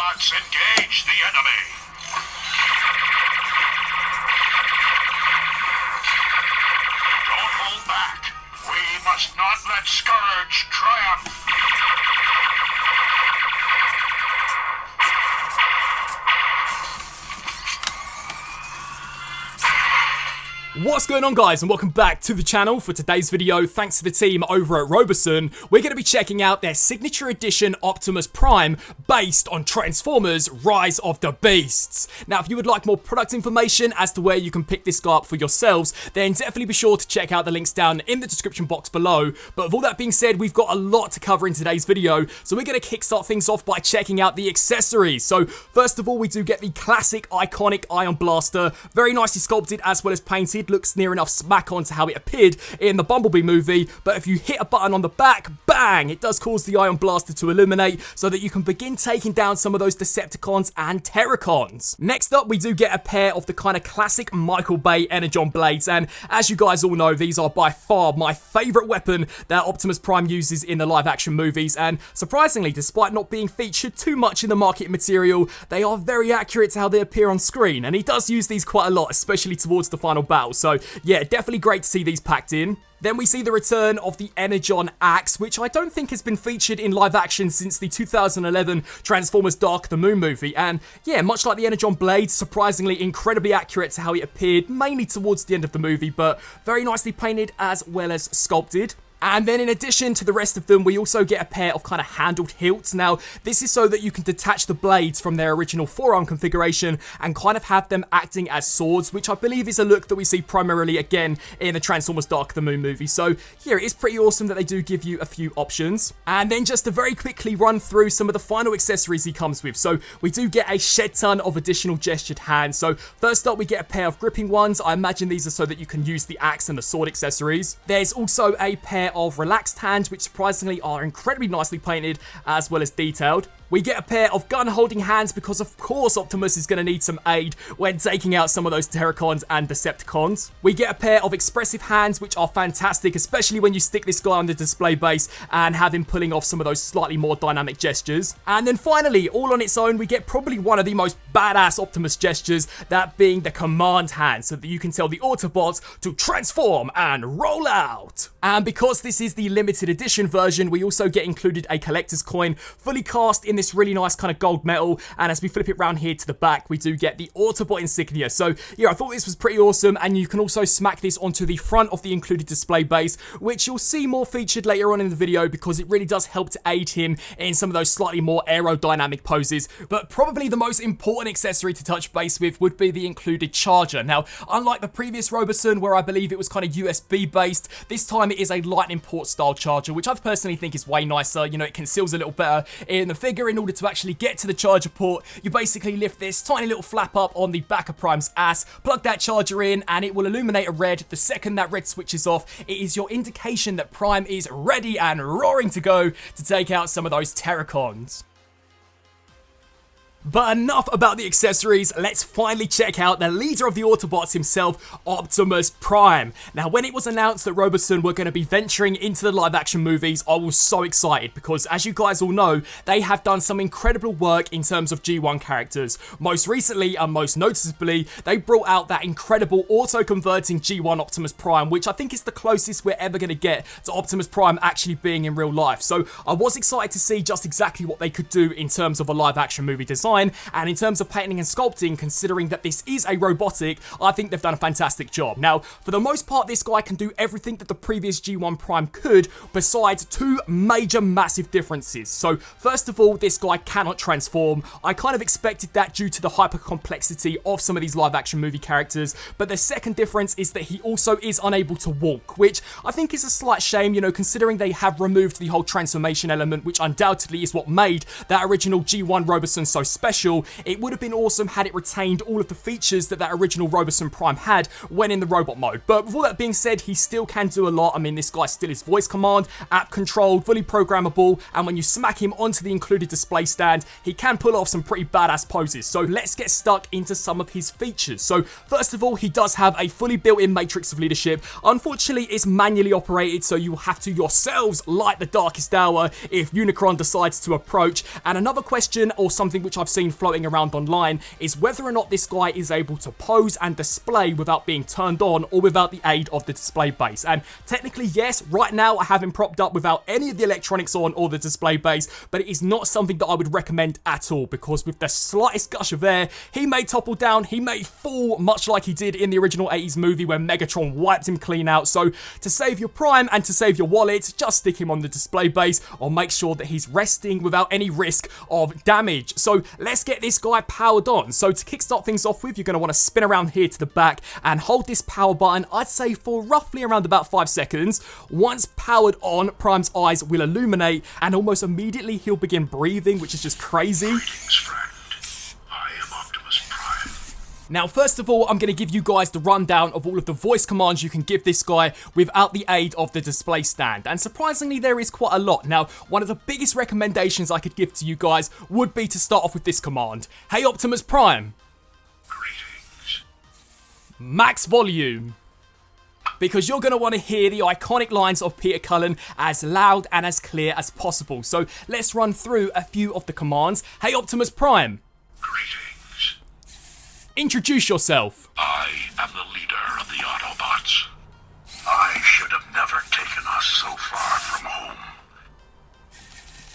Autobots, engage the enemy. Don't hold back. We must not let Scourge triumph. What's going on, guys, and welcome back to the channel. For today's video, thanks to the team over at Robosen, we're going to be checking out their signature edition Optimus Prime based on Transformers Rise of the Beasts. Now, if you would like more product information as to where you can pick this guy up for yourselves, then definitely be sure to check out the links down in the description box below. But with all that being said, we've got a lot to cover in today's video, so we're going to kickstart things off by checking out the accessories. So first of all, we do get the classic iconic Ion Blaster, very nicely sculpted as well as painted. Looks near enough smack on to how it appeared in the Bumblebee movie, but if you hit a button on the back, bang, it does cause the Ion Blaster to illuminate so that you can begin taking down some of those Decepticons and Terracons. Next up, we do get a pair of the kind of classic Michael Bay Energon blades, and as you guys all know, these are by far my favourite weapon that Optimus Prime uses in the live action movies, and surprisingly, despite not being featured too much in the marketing material, they are very accurate to how they appear on screen, and he does use these quite a lot, especially towards the final battle. So yeah, definitely great to see these packed in. Then we see the return of the Energon Axe, which I don't think has been featured in live action since the 2011 Transformers Dark of the Moon movie. And yeah, much like the Energon blade, surprisingly incredibly accurate to how it appeared, mainly towards the end of the movie, but very nicely painted as well as sculpted. And then in addition to the rest of them, we also get a pair of kind of handled hilts. Now, this is so that you can detach the blades from their original forearm configuration and kind of have them acting as swords, which I believe is a look that we see primarily again in the Transformers Dark of the Moon movie. So yeah, it is pretty awesome that they do give you a few options. And then just to very quickly run through some of the final accessories he comes with. So we do get a shed ton of additional gestured hands. So first up, we get a pair of gripping ones. I imagine these are so that you can use the axe and the sword accessories. There's also a pair of relaxed hands, which surprisingly are incredibly nicely painted as well as detailed. We get a pair of gun-holding hands because, of course, Optimus is going to need some aid when taking out some of those Terracons and Decepticons. We get a pair of expressive hands, which are fantastic, especially when you stick this guy on the display base and have him pulling off some of those slightly more dynamic gestures. And then finally, all on its own, we get probably one of the most badass Optimus gestures, that being the command hand, so that you can tell the Autobots to transform and roll out. And because this is the limited edition version, we also get included a collector's coin, fully cast in this really nice kind of gold metal, and as we flip it around here to the back, we do get the Autobot insignia. So yeah, I thought this was pretty awesome, and you can also smack this onto the front of the included display base, which you'll see more featured later on in the video because it really does help to aid him in some of those slightly more aerodynamic poses. But probably the most important accessory to touch base with would be the included charger. Now, unlike the previous Robosen, where I believe it was kind of USB based, this time it is a lightning port style charger, which I personally think is way nicer. You know, it conceals a little better in the figure. In order to actually get to the charger port, you basically lift this tiny little flap up on the back of Prime's ass, plug that charger in, and it will illuminate a red. The second that red switches off, it is your indication that Prime is ready and roaring to go to take out some of those Terracons. But enough about the accessories, let's finally check out the leader of the Autobots himself, Optimus Prime. Now, when it was announced that Robosen were going to be venturing into the live action movies, I was so excited because, as you guys all know, they have done some incredible work in terms of G1 characters. Most recently, and most noticeably, they brought out that incredible auto-converting G1 Optimus Prime, which I think is the closest we're ever going to get to Optimus Prime actually being in real life. So I was excited to see just exactly what they could do in terms of a live action movie design. And in terms of painting and sculpting, considering that this is a robotic, I think they've done a fantastic job. Now, for the most part, this guy can do everything that the previous G1 Prime could, besides two major massive differences. So, first of all, this guy cannot transform. I kind of expected that due to the hyper complexity of some of these live action movie characters, but the second difference is that he also is unable to walk, which I think is a slight shame, you know, considering they have removed the whole transformation element, which undoubtedly is what made that original G1 Robosen so special. It would have been awesome had it retained all of the features that original Robosen Prime had when in the robot mode. But with all that being said, he still can do a lot. I mean, this guy still is voice command, app controlled, fully programmable, and when you smack him onto the included display stand, he can pull off some pretty badass poses. So let's get stuck into some of his features. So first of all, he does have a fully built-in matrix of leadership. Unfortunately, it's manually operated, so you will have to yourselves light the darkest hour if Unicron decides to approach. And another question, or something which I've I've seen floating around online is whether or not this guy is able to pose and display without being turned on or without the aid of the display base. And technically, yes, right now I have him propped up without any of the electronics on or the display base, but it is not something that I would recommend at all, because with the slightest gush of air, he may topple down, he may fall, much like he did in the original 80s movie where Megatron wiped him clean out. So to save your Prime and to save your wallet, just stick him on the display base or make sure that he's resting without any risk of damage. So let's get this guy powered on. So to kickstart things off with, you're going to want to spin around here to the back and hold this power button, I'd say for roughly around about 5 seconds. Once powered on, Prime's eyes will illuminate and almost immediately he'll begin breathing, which is just crazy. Greetings, friend. I am Optimus Prime. Now, first of all, I'm going to give you guys the rundown of all of the voice commands you can give this guy without the aid of the display stand. And surprisingly, there is quite a lot. Now, one of the biggest recommendations I could give to you guys would be to start off with this command. Hey, Optimus Prime. Greetings. Max volume. Because you're going to want to hear the iconic lines of Peter Cullen as loud and as clear as possible. So let's run through a few of the commands. Hey, Optimus Prime. Greetings. Introduce yourself. I am the leader of the Autobots. I should have never taken us so far from home.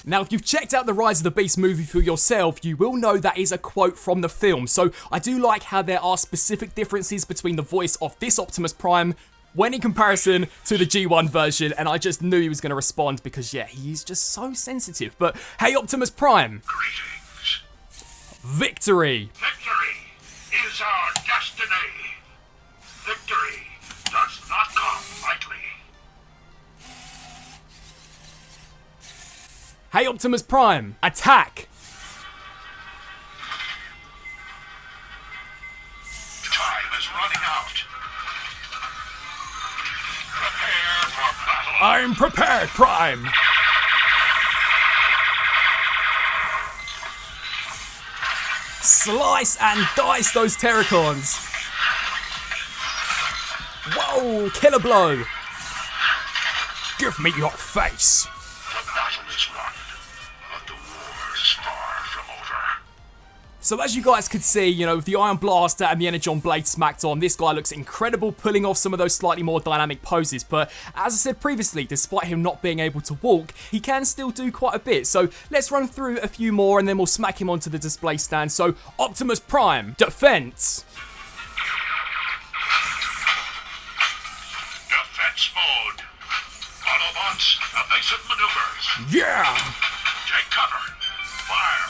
Now, if you've checked out the Rise of the Beast movie for yourself, you will know that is a quote from the film. So I do like how there are specific differences between the voice of this Optimus Prime when in comparison to the G1 version, and I just knew he was going to respond because, yeah, he's just so sensitive. But hey, Optimus Prime. Greetings. Victory. Victory is our destiny. Victory does not come lightly. Hey, Optimus Prime. Attack. Time is running out. Prepare for battle. I'm prepared, Prime. Slice and dice those Terracons. Whoa, killer blow. Give me your face. The battle is won, but the war is far from over. So as you guys could see, you know, with the Iron Blaster and the Energon Blade smacked on, this guy looks incredible, pulling off some of those slightly more dynamic poses. But as I said previously, despite him not being able to walk, he can still do quite a bit. So let's run through a few more and then we'll smack him onto the display stand. So Optimus Prime, defense. Defense mode. Autobots, evasive maneuvers. Yeah! Take cover. Fire.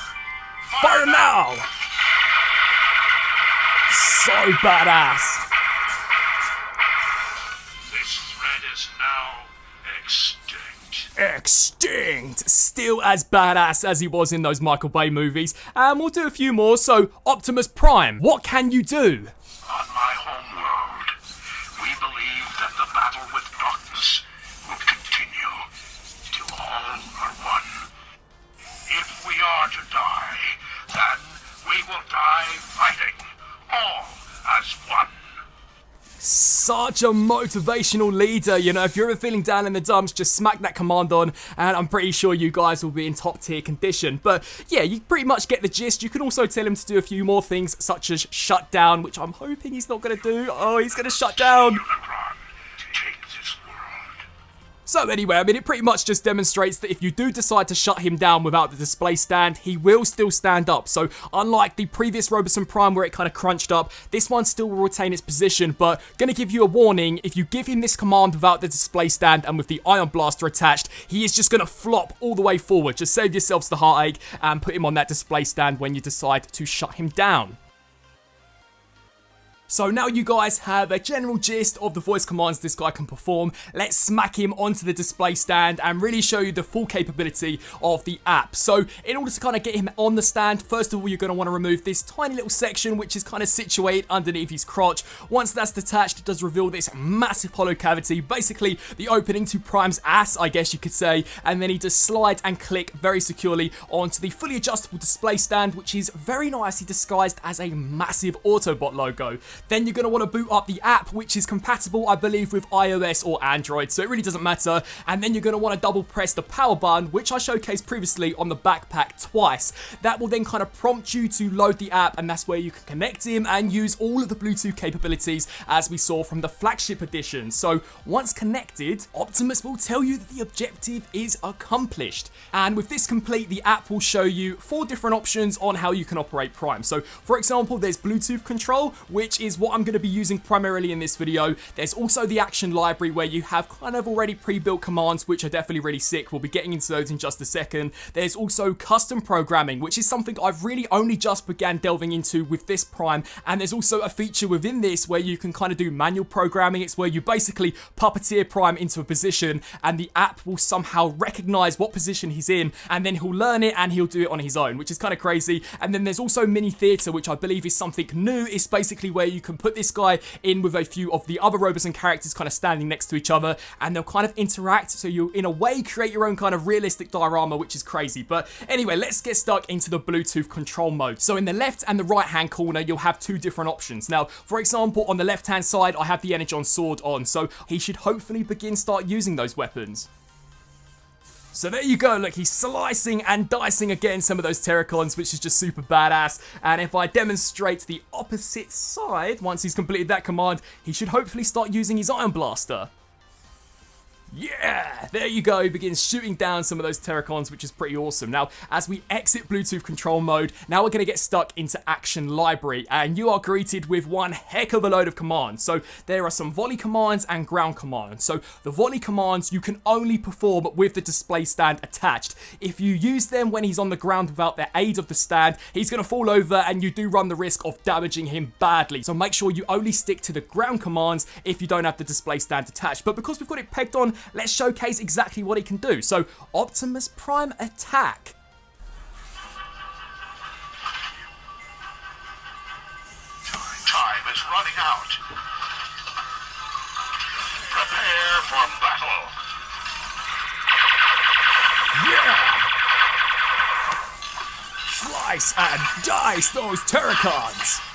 Fire now! So badass. This threat is now extinct. Extinct! Still as badass as he was in those Michael Bay movies. And we'll do a few more. So Optimus Prime, what can you do? On my home world, we believe that the battle with darkness will continue till all are one. If we are to die, then we will die fighting, all as one. Such a motivational leader, you know, if you're ever feeling down in the dumps, just smack that command on and I'm pretty sure you guys will be in top tier condition. But yeah, you pretty much get the gist. You can also tell him to do a few more things such as shut down, which I'm hoping he's not going to do. Oh, he's going to shut down. Unicron, take this world. So anyway, I mean, it pretty much just demonstrates that if you do decide to shut him down without the display stand, he will still stand up. So unlike the previous Robosen Prime where it kind of crunched up, this one still will retain its position, but gonna give you a warning, if you give him this command without the display stand and with the Iron Blaster attached, he is just gonna flop all the way forward. Just save yourselves the heartache and put him on that display stand when you decide to shut him down. So now you guys have a general gist of the voice commands this guy can perform. Let's smack him onto the display stand and really show you the full capability of the app. So in order to kind of get him on the stand, first of all, you're going to want to remove this tiny little section which is kind of situated underneath his crotch. Once that's detached, it does reveal this massive hollow cavity, basically the opening to Prime's ass, I guess you could say, and then he does slide and click very securely onto the fully adjustable display stand, which is very nicely disguised as a massive Autobot logo. then you're going to want to boot up the app, which is compatible, I believe, with iOS or Android, so it really doesn't matter. And then you're going to want to double press the power button, which I showcased previously on the backpack twice. That will then kind of prompt you to load the app, and that's where you can connect him and use all of the Bluetooth capabilities as we saw from the flagship edition. So once connected, Optimus will tell you that the objective is accomplished. And with this complete, the app will show you 4 different options on how you can operate Prime. So for example, there's Bluetooth control, which is what I'm going to be using primarily in this video. There's also the action library where you have kind of already pre-built commands, which are definitely really sick. We'll be getting into those in just a second. There's also custom programming, which is something I've really only just began delving into with this Prime. And there's also a feature within this where you can kind of do manual programming. It's where you basically puppeteer Prime into a position and the app will somehow recognize what position he's in, and then he'll learn it and he'll do it on his own, which is kind of crazy. And then there's also mini theater, which I believe is something new. It's basically where you can put this guy in with a few of the other Robosen characters kind of standing next to each other, and they'll kind of interact, so you in a way create your own kind of realistic diorama, which is crazy. But anyway, let's get stuck into the Bluetooth control mode. So in the left and the right hand corner, you'll have 2 different options. Now, for example, on the left hand side, I have the Energon sword on, so he should hopefully start using those weapons. So there you go, look, he's slicing and dicing again some of those Terracons, which is just super badass. And if I demonstrate the opposite side, once he's completed that command, he should hopefully start using his Iron Blaster. Yeah, there you go, he begins shooting down some of those Terracons, which is pretty awesome. Now, as we exit Bluetooth control mode, now we're going to get stuck into Action Library, and you are greeted with one heck of a load of commands. So there are some volley commands and ground commands. So the volley commands you can only perform with the display stand attached. If you use them when he's on the ground without the aid of the stand, he's going to fall over and you do run the risk of damaging him badly. So make sure you only stick to the ground commands if you don't have the display stand attached. But because we've got it pegged on, let's showcase exactly what he can do. So, Optimus Prime attack. Time is running out. Prepare for battle. Yeah! Slice and dice those Terracons.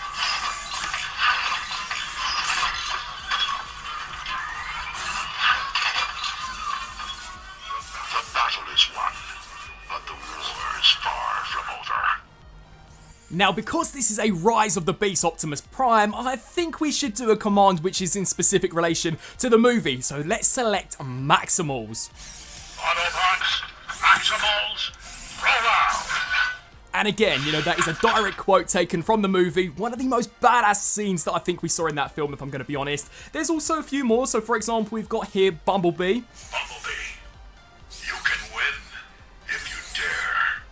Now, because this is a Rise of the Beast Optimus Prime, I think we should do a command which is in specific relation to the movie. So let's select Maximals. Autobots, Maximals, roll out! And again, you know, that is a direct quote taken from the movie. One of the most badass scenes that I think we saw in that film, if I'm going to be honest. There's also a few more. So, for example, we've got here Bumblebee. Bumblebee, you can win if you dare.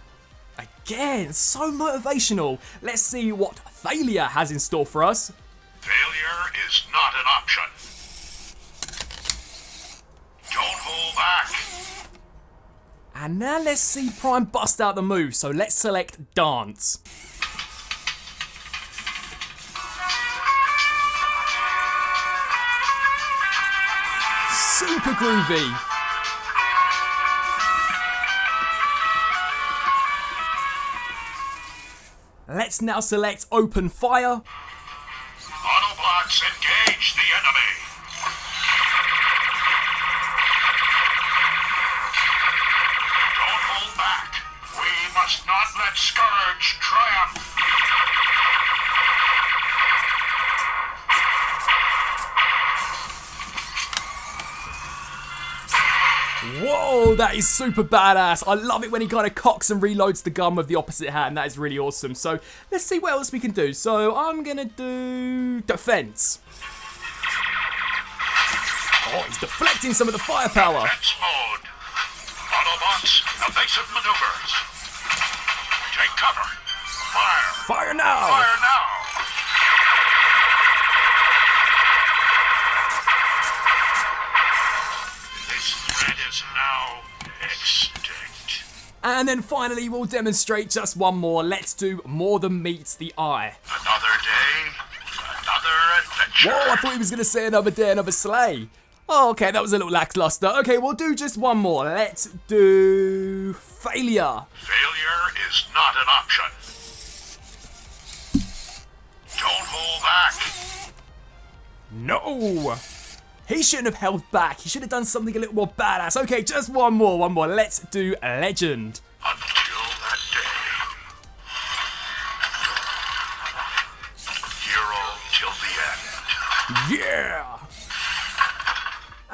Again, so motivational. Let's see what failure has in store for us. Failure is not an option. Don't hold back. And now let's see Prime bust out the move. So let's select Dance. Super groovy. Let's now select Open Fire. Autobots, engage the enemy. Don't hold back. We must not let Scourge triumph. Whoa, that is super badass. I love it when he kind of cocks and reloads the gun with the opposite hand. That is really awesome. So let's see what else we can do. So I'm going to do defense. Oh, he's deflecting some of the firepower. Defense mode. Autobots, evasive maneuvers. Take cover. Fire. Fire now. Fire now. Now extinct. And then finally we'll demonstrate just one more. Let's do More Than Meets the Eye. Another day, another adventure. Whoa, I thought he was going to say another day, another sleigh. Oh, okay, that was a little lackluster. Okay, we'll do just one more. Let's do Failure. Failure is not an option. Don't hold back. No! He shouldn't have held back. He should have done something a little more badass. Okay, just one more. Let's do a legend. Until that day. Hero till the end. Yeah!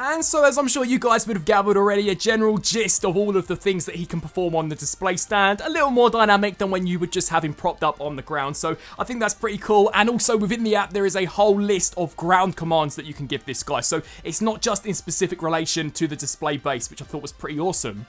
And so, as I'm sure you guys would have gathered already, a general gist of all of the things that he can perform on the display stand, a little more dynamic than when you would just have him propped up on the ground, so I think that's pretty cool. And also within the app there is a whole list of ground commands that you can give this guy, so it's not just in specific relation to the display base, which I thought was pretty awesome.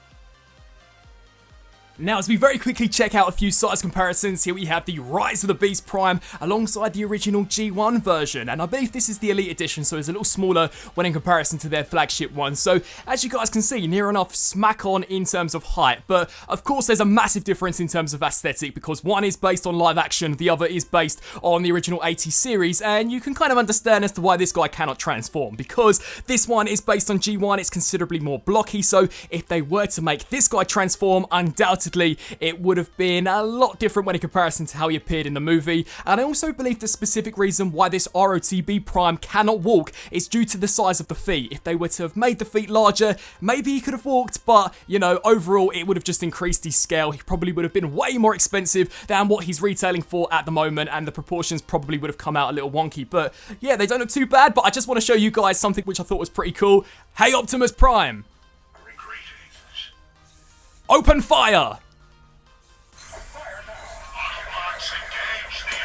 Now, as we very quickly check out a few size comparisons, here we have the Rise of the Beast Prime alongside the original G1 version, and I believe this is the Elite Edition, so it's a little smaller when in comparison to their flagship one. So, as you guys can see, near enough smack on in terms of height, but of course there's a massive difference in terms of aesthetic, because one is based on live action, the other is based on the original 80 series, and you can kind of understand as to why this guy cannot transform, because this one is based on G1, it's considerably more blocky, so if they were to make this guy transform, undoubtedly it would have been a lot different when in comparison to how he appeared in the movie. And I also believe the specific reason why this ROTB Prime cannot walk is due to the size of the feet. If they were to have made the feet larger, maybe he could have walked, but, you know, overall it would have just increased his scale. He probably would have been way more expensive than what he's retailing for at the moment, and the proportions probably would have come out a little wonky. But yeah, they don't look too bad, but I just want to show you guys something which I thought was pretty cool. Hey Optimus Prime! Greetings. Open fire! Autobots, engage the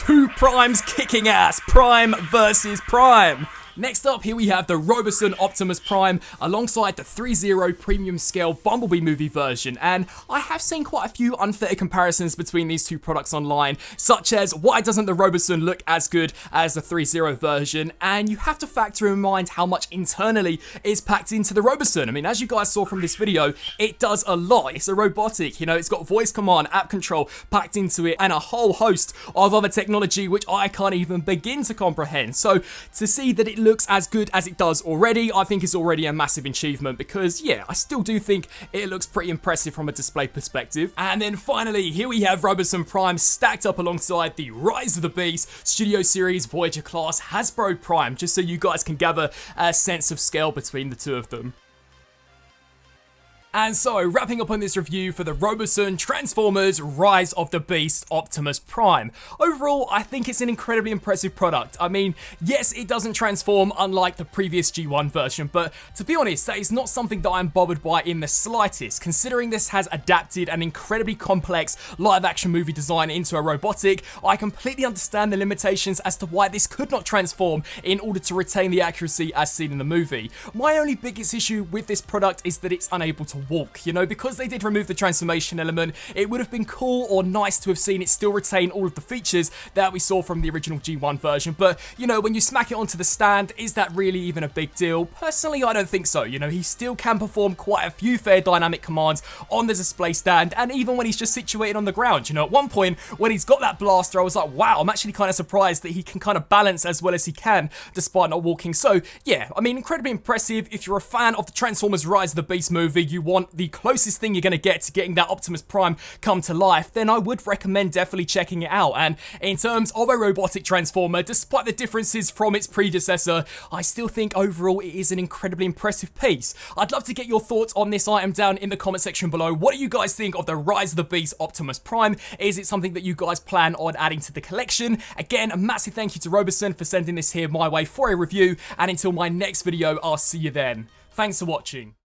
enemy. Two Primes kicking ass. Prime versus Prime. Next up, here we have the Robosen Optimus Prime alongside the 3.0 premium scale Bumblebee movie version, and I have seen quite a few unfair comparisons between these two products online, such as why doesn't the Robosen look as good as the 3.0 version, and you have to factor in mind how much internally is packed into the Robosen. I mean, as you guys saw from this video, it does a lot. It's a robotic, you know, it's got voice command, app control packed into it, and a whole host of other technology which I can't even begin to comprehend. So to see that it looks as good as it does already, I think is already a massive achievement, because yeah, I still do think it looks pretty impressive from a display perspective. And then finally, here we have Robosen Prime stacked up alongside the Rise of the Beast Studio Series Voyager class Hasbro Prime, just so you guys can gather a sense of scale between the two of them. And so, wrapping up on this review for the Robosen Transformers Rise of the Beast Optimus Prime. Overall, I think it's an incredibly impressive product. I mean, yes, it doesn't transform unlike the previous G1 version, but to be honest, that is not something that I'm bothered by in the slightest, considering this has adapted an incredibly complex live-action movie design into a robotic. I completely understand the limitations as to why this could not transform in order to retain the accuracy as seen in the movie. My only biggest issue with this product is that it's unable to walk. You know, because they did remove the transformation element, it would have been cool or nice to have seen it still retain all of the features that we saw from the original G1 version, but, you know, when you smack it onto the stand, is that really even a big deal? Personally, I don't think so. You know, he still can perform quite a few fair dynamic commands on the display stand, and even when he's just situated on the ground. You know, at one point, when he's got that blaster, I was like, wow, I'm actually kind of surprised that he can kind of balance as well as he can, despite not walking. So, yeah, I mean, incredibly impressive. If you're a fan of the Transformers Rise of the Beast movie, you want the closest thing you're going to get to getting that Optimus Prime come to life, then I would recommend definitely checking it out. And in terms of a robotic Transformer, despite the differences from its predecessor, I still think overall it is an incredibly impressive piece. I'd love to get your thoughts on this item down in the comment section below. What do you guys think of the Rise of the Beast Optimus Prime? Is it something that you guys plan on adding to the collection? Again, a massive thank you to Robosen for sending this here my way for a review, and until my next video, I'll see you then. Thanks for watching.